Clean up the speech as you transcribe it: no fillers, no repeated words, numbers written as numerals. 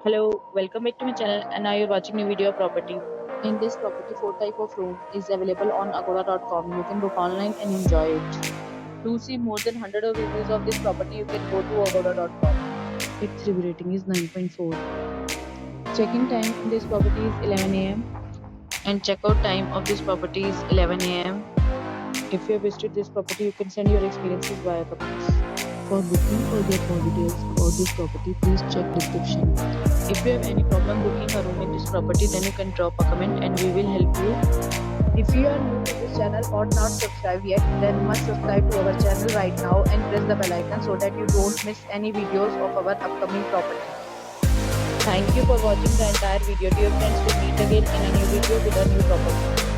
Hello, welcome back to my channel and now you're watching a video of property. In this property, four type of room is available on agoda.com. You can book online and enjoy it. To see more than 100 of reviews of this property, you can go to agoda.com. Its review rating is 9.4. Check-in time in this property is 11 a.m. and checkout time of this property is 11 a.m. If you have visited this property, you can send your experiences via comments. For booking or get more details about this property, please check description. If you have any problem booking a room in this property, then you can drop a comment and we will help you. If you are new to this channel or not subscribed yet, then must subscribe to our channel right now and press the bell icon so that you don't miss any videos of our upcoming property. Thank you for watching the entire video. Dear friends, we'll meet again in a new video with a new property.